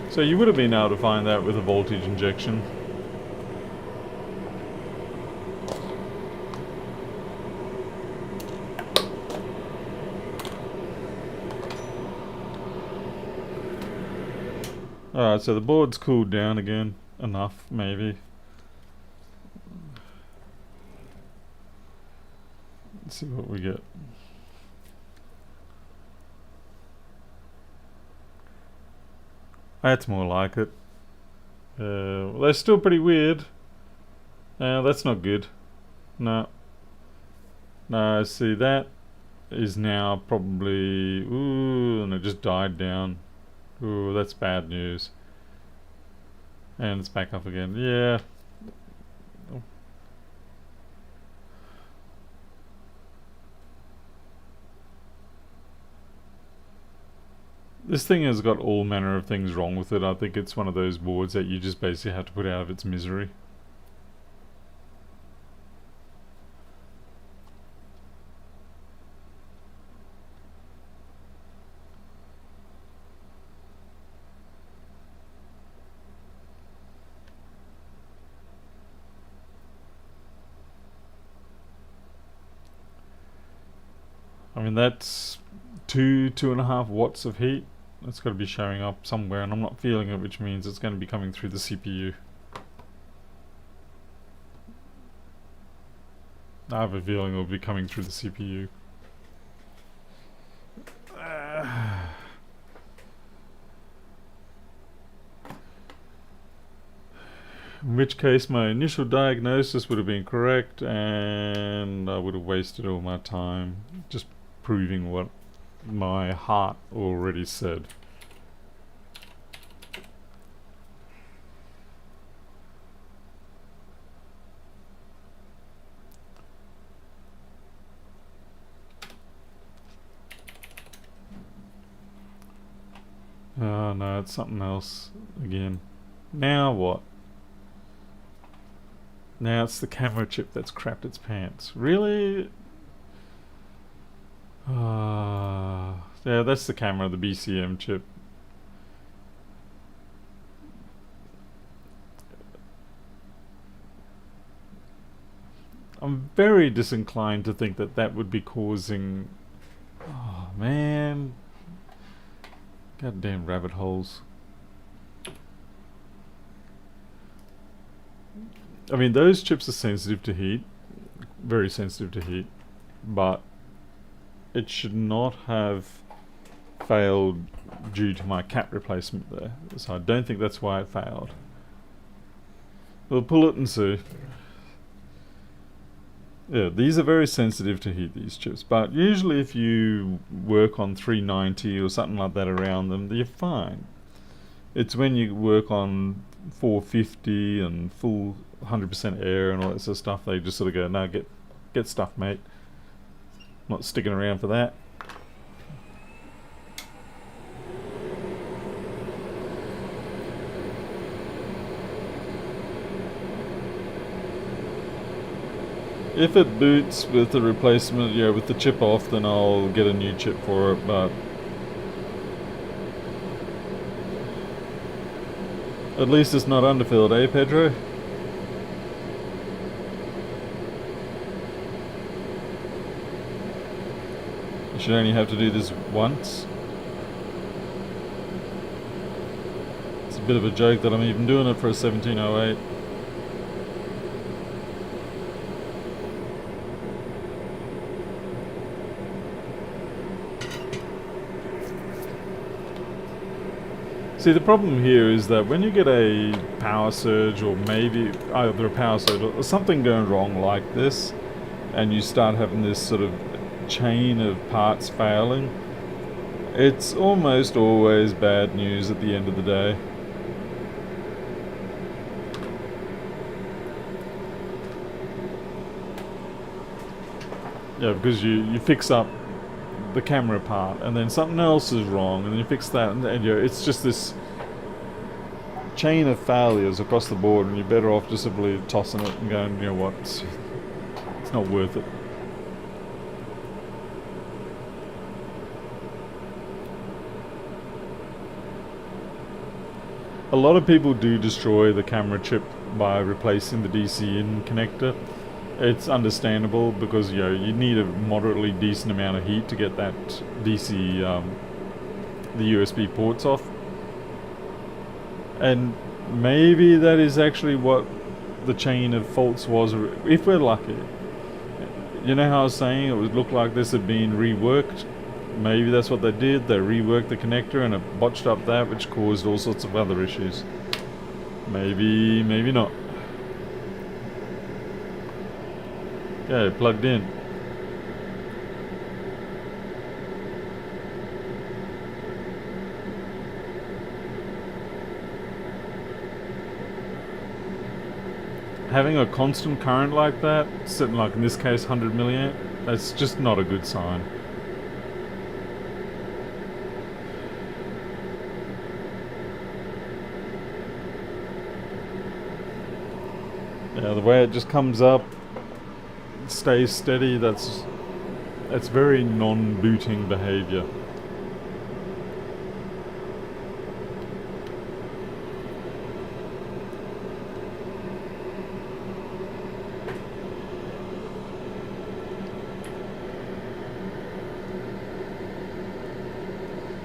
So you would have been able to find that with a voltage injection. Alright, so the board's cooled down again. Enough, maybe. Let's see what we get. That's more like it. Well, they're still pretty weird. That's not good. No. No, see, that is now probably... Ooh, and it just died down. Ooh, that's bad news. And it's back up again. Yeah. This thing has got all manner of things wrong with it. I think it's one of those boards that you just basically have to put out of its misery. I mean, that's 2.5 watts of heat. That's got to be showing up somewhere, and I'm not feeling it, which means it's going to be coming through the CPU. I have a feeling it'll be coming through the CPU. In which case my initial diagnosis would have been correct, and I would have wasted all my time just proving what my heart already said. Oh no, it's something else again. Now what? Now it's the camera chip that's crapped its pants. Really? Yeah, that's the camera, the BCM chip. I'm very disinclined to think that that would be causing... Oh man. Goddamn rabbit holes. I mean, those chips are sensitive to heat. Very sensitive to heat. But it should not have failed due to my cap replacement there. So I don't think that's why it failed. We'll pull it and see. Yeah, these are very sensitive to heat, these chips. But usually if you work on 390 or something like that around them, you're fine. It's when you work on 450 and full 100% air and all that sort of stuff, they just sort of go, no, get stuff, mate. Not sticking around for that. If it boots with the replacement, yeah, with the chip off, then I'll get a new chip for it, but at least it's not underfilled, eh, Pedro? You should only have to do this once. It's a bit of a joke that I'm even doing it for a 1708. See, the problem here is that when you get a power surge, or maybe either a power surge or something going wrong like this, and you start having this sort of chain of parts failing, it's almost always bad news at the end of the day. Yeah, because you fix up the camera part and then something else is wrong and then you fix that, and it's just this chain of failures across the board, and you're better off just simply tossing it and going, you know what, it's not worth it. A lot of people do destroy the camera chip by replacing the DC in connector. It's understandable because you need a moderately decent amount of heat to get that DC, the USB ports off. And maybe that is actually what the chain of faults was, if we're lucky. You know how I was saying it would look like this had been reworked? Maybe that's what they did. They reworked the connector and it botched up that, which caused all sorts of other issues. Maybe, maybe not. Okay, plugged in. Having a constant current like that, sitting like in this case 100 milliamp, that's just not a good sign. Yeah, the way it just comes up, stays steady, that's very non-booting behavior.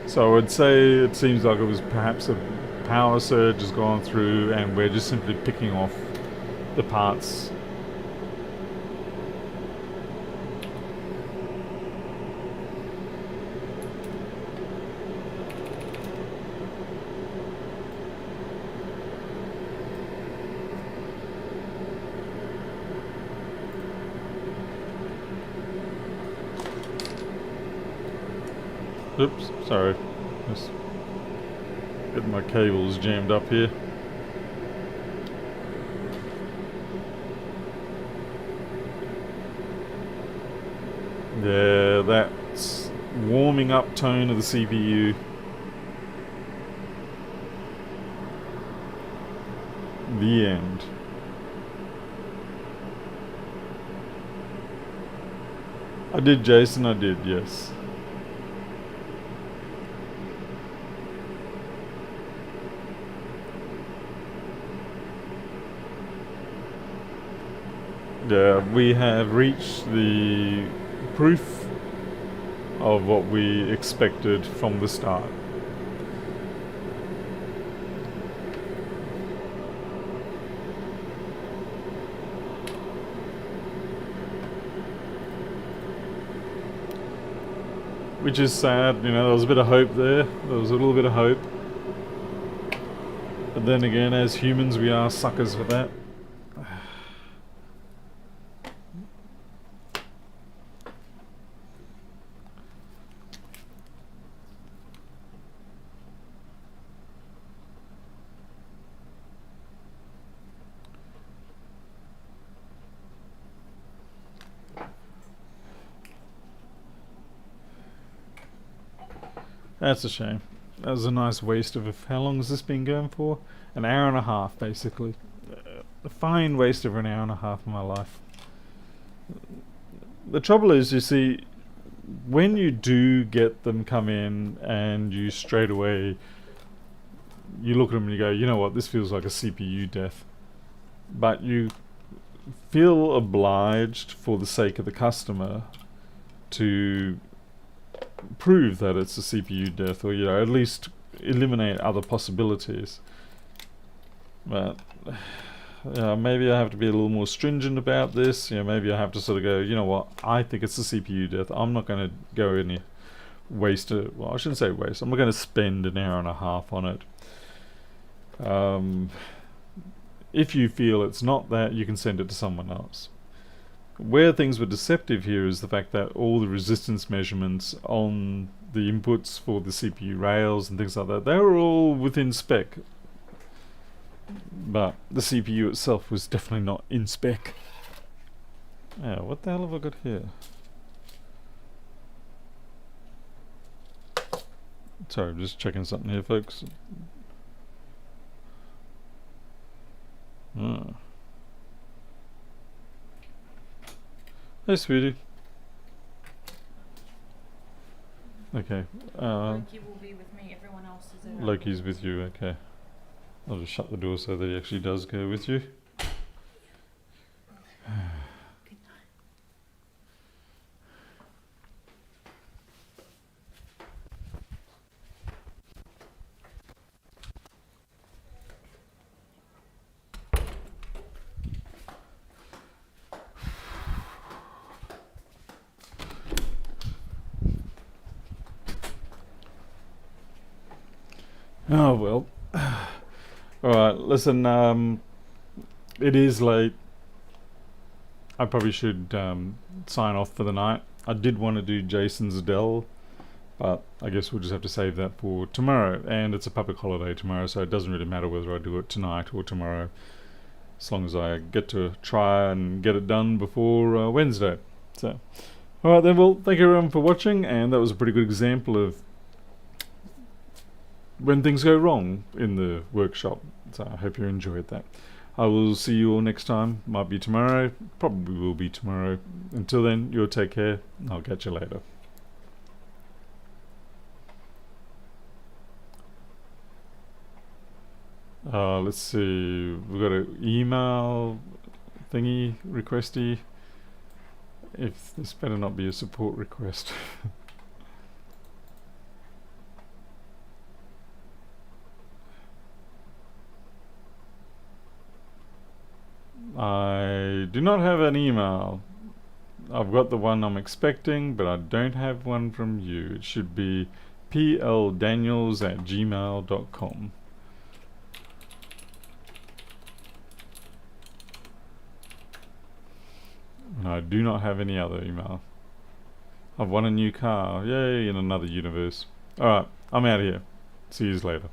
So I would say it seems like it was perhaps a power surge has gone through and we're just simply picking off the parts. Oops, sorry. Just getting my cables jammed up here. Yeah, that's warming up tone of the CPU. The end. I did, Jason, I did, yes. Yeah, we have reached the proof of what we expected from the start. Which is sad, you know, there was a bit of hope there. There was a little bit of hope. But then again, as humans, we are suckers for that. That's a shame. That was a nice waste of... How long has this been going for? An hour and a half, basically. A fine waste of an hour and a half of my life. The trouble is, you see, when you do get them come in and you straight away... You look at them and you go, you know what, this feels like a CPU death. But you feel obliged, for the sake of the customer, to prove that it's a CPU death, or, you know, at least eliminate other possibilities. But maybe I have to be a little more stringent about this. You know, maybe I have to sort of go, you know what, I think it's a CPU death. I'm not going to go any waste it. Well, I shouldn't say waste. I'm not going to spend an hour and a half on it. If you feel it's not that, you can send it to someone else. Where things were deceptive here is the fact that all the resistance measurements on the inputs for the CPU rails and things like that, they were all within spec. But the CPU itself was definitely not in spec. Yeah, what the hell have I got here? Sorry, I'm just checking something here, folks. Hey, sweetie. Okay. Loki will be with me. Everyone else is in. Loki's with you. Okay. I'll just shut the door so that he actually does go with you. Good night. Oh well. Alright, listen, it is late. I probably should sign off for the night. I did want to do Jason's Dell, but I guess we'll just have to save that for tomorrow. And it's a public holiday tomorrow, so it doesn't really matter whether I do it tonight or tomorrow, as long as I get to try and get it done before Wednesday. So, alright then, well, thank you everyone for watching, and that was a pretty good example of when things go wrong in the workshop. So I hope you enjoyed that. I will see you all next time. Might be tomorrow. Probably will be tomorrow. Until then, you'll take care. I'll catch you later. Let's see. We've got an email thingy requesty. If this better not be a support request. I do not have an email. I've got the one I'm expecting, but I don't have one from you. It should be pldaniels@gmail.com. And I do not have any other email. I've won a new car. Yay, in another universe. Alright, I'm out of here. See you later.